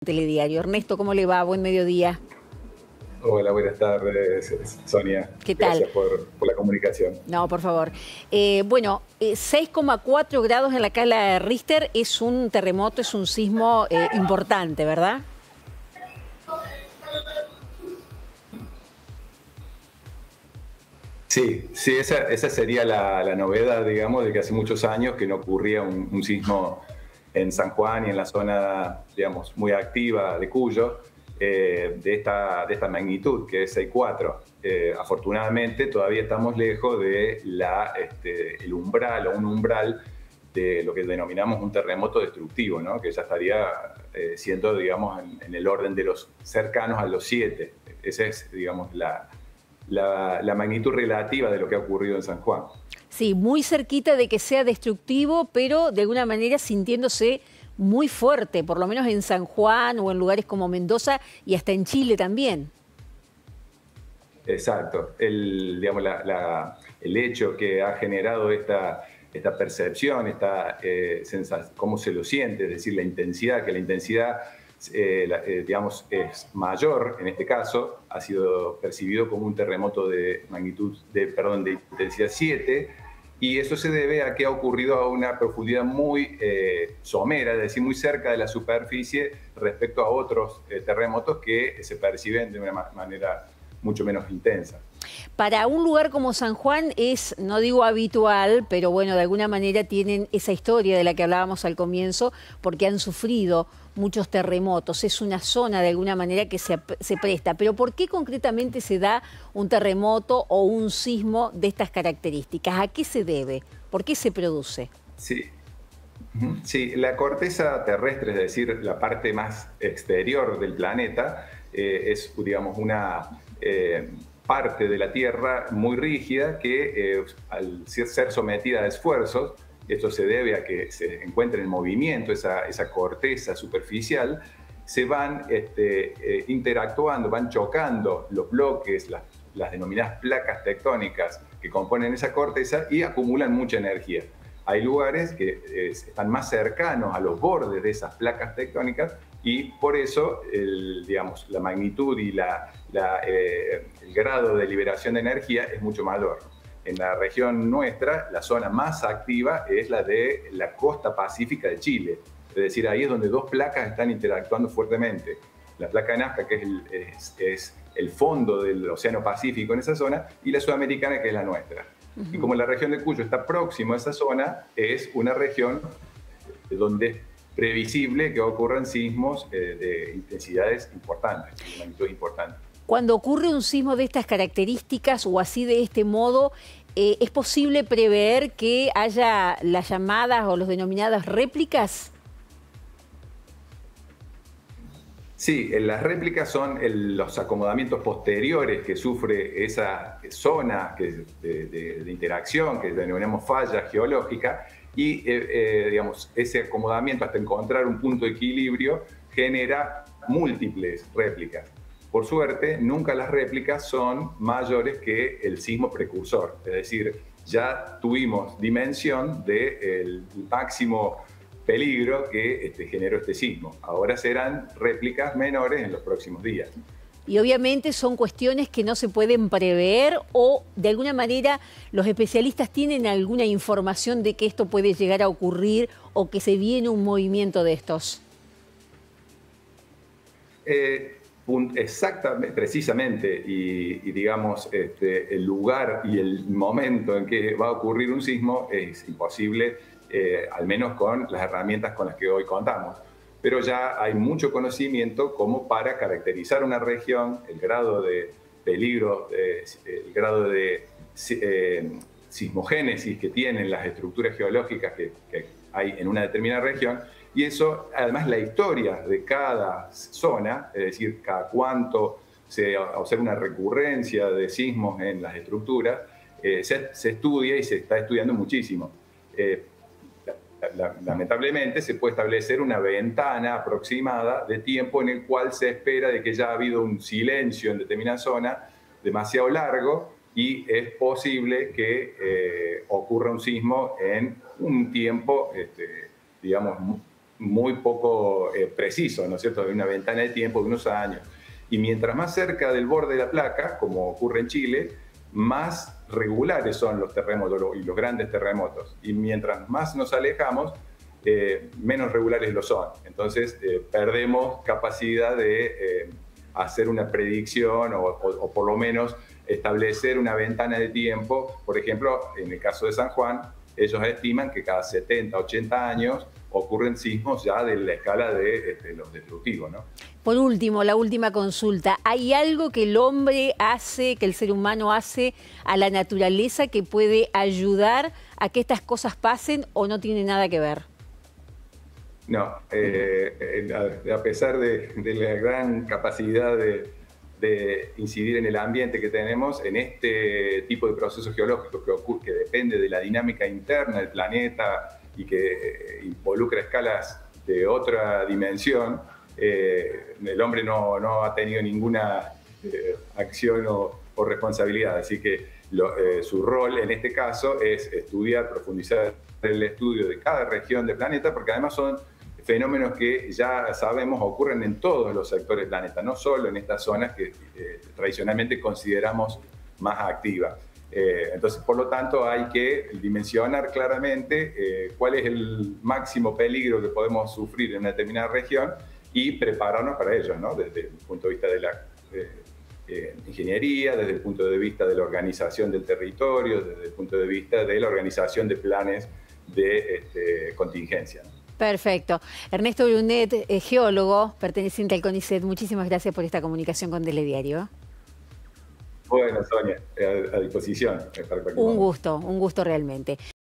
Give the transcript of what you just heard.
Telediario. Ernesto, ¿cómo le va? Buen mediodía. Hola, buenas tardes, Sonia. ¿Qué tal? Gracias por la comunicación. No, por favor. 6,4 grados en la escala de Richter es un terremoto, es un sismo importante, ¿verdad? Sí, sí, esa sería la novedad, digamos, de que hace muchos años que no ocurría un sismo en San Juan y en la zona, digamos, muy activa de Cuyo, de esta magnitud, que es 6,4. Afortunadamente, todavía estamos lejos de el umbral o un umbral de lo que denominamos un terremoto destructivo, ¿no? Que ya estaría siendo, digamos, en el orden de los cercanos a los 7. Esa es, digamos, la magnitud relativa de lo que ha ocurrido en San Juan. Sí, muy cerquita de que sea destructivo, pero de alguna manera sintiéndose muy fuerte, por lo menos en San Juan o en lugares como Mendoza y hasta en Chile también. Exacto. Digamos, el hecho que ha generado esta percepción, cómo se lo siente, es decir, la intensidad, que la intensidad, digamos, es mayor en este caso, ha sido percibido como un terremoto de de intensidad 7, y eso se debe a que ha ocurrido a una profundidad muy somera, es decir, muy cerca de la superficie respecto a otros terremotos que se perciben de una manera mucho menos intensa. Para un lugar como San Juan es, no digo habitual, pero bueno, de alguna manera tienen esa historia de la que hablábamos al comienzo, porque han sufrido muchos terremotos. Es una zona de alguna manera que se presta. Pero ¿por qué concretamente se da un terremoto o un sismo de estas características? ¿A qué se debe? ¿Por qué se produce? Sí. Sí, la corteza terrestre, es decir, la parte más exterior del planeta, es, digamos, una parte de la Tierra muy rígida que al ser sometida a esfuerzos, esto se debe a que se encuentra en movimiento esa corteza superficial, se van interactuando, van chocando los bloques, las denominadas placas tectónicas que componen esa corteza y acumulan mucha energía. Hay lugares que están más cercanos a los bordes de esas placas tectónicas y por eso digamos, la magnitud y el grado de liberación de energía es mucho mayor. En la región nuestra, la zona más activa es la de la costa pacífica de Chile. Es decir, ahí es donde dos placas están interactuando fuertemente. La placa de Nazca, que es el fondo del Océano Pacífico en esa zona, y la sudamericana, que es la nuestra. Y como la región de Cuyo está próximo a esa zona, es una región donde es previsible que ocurran sismos de intensidades importantes, de magnitud importante. Cuando ocurre un sismo de estas características o así de este modo, ¿es posible prever que haya las llamadas o los denominadas réplicas? Sí, las réplicas son los acomodamientos posteriores que sufre esa zona de interacción, que denominamos falla geológica, y digamos, ese acomodamiento hasta encontrar un punto de equilibrio genera múltiples réplicas. Por suerte, nunca las réplicas son mayores que el sismo precursor, es decir, ya tuvimos dimensión del máximo peligro que generó este sismo. Ahora serán réplicas menores en los próximos días. Y obviamente son cuestiones que no se pueden prever o de alguna manera los especialistas tienen alguna información de que esto puede llegar a ocurrir o que se viene un movimiento de estos. Exactamente, precisamente, y digamos, el lugar y el momento en que va a ocurrir un sismo es imposible, al menos con las herramientas con las que hoy contamos. Pero ya hay mucho conocimiento como para caracterizar una región, el grado de peligro, el grado de sismogénesis que tienen las estructuras geológicas que hay en una determinada región, y eso, además, la historia de cada zona, es decir, cada cuánto se observa una recurrencia de sismos en las estructuras, se estudia y se está estudiando muchísimo. Lamentablemente se puede establecer una ventana aproximada de tiempo en el cual se espera de que ya ha habido un silencio en determinada zona demasiado largo y es posible que ocurra un sismo en un tiempo, digamos, muy poco preciso, ¿no es cierto? De una ventana de tiempo de unos años. Y mientras más cerca del borde de la placa, como ocurre en Chile, más regulares son los terremotos y los grandes terremotos. Y mientras más nos alejamos, menos regulares lo son. Entonces, perdemos capacidad de hacer una predicción o por lo menos establecer una ventana de tiempo. Por ejemplo, en el caso de San Juan, ellos estiman que cada 70, 80 años ocurren sismos ya de la escala de los destructivos, ¿no? Por último, la última consulta. ¿Hay algo que el hombre hace, que el ser humano hace a la naturaleza que puede ayudar a que estas cosas pasen o no tiene nada que ver? No, a pesar de la gran capacidad de incidir en el ambiente que tenemos, en este tipo de procesos geológicos que depende de la dinámica interna del planeta y que involucra escalas de otra dimensión, el hombre no ha tenido ninguna acción o responsabilidad. Así que su rol en este caso es estudiar, profundizar el estudio de cada región del planeta, porque además son fenómenos que ya sabemos ocurren en todos los sectores del planeta, no solo en estas zonas que tradicionalmente consideramos más activas. Entonces, por lo tanto, hay que dimensionar claramente cuál es el máximo peligro que podemos sufrir en una determinada región y prepararnos para ello, ¿no? Desde el punto de vista de la ingeniería, desde el punto de vista de la organización del territorio, desde el punto de vista de la organización de planes de contingencia, ¿no? Perfecto. Ernesto Brunet, geólogo, perteneciente al CONICET, muchísimas gracias por esta comunicación con Telediario. Bueno, Sonia, a disposición para cualquier momento. Un gusto realmente.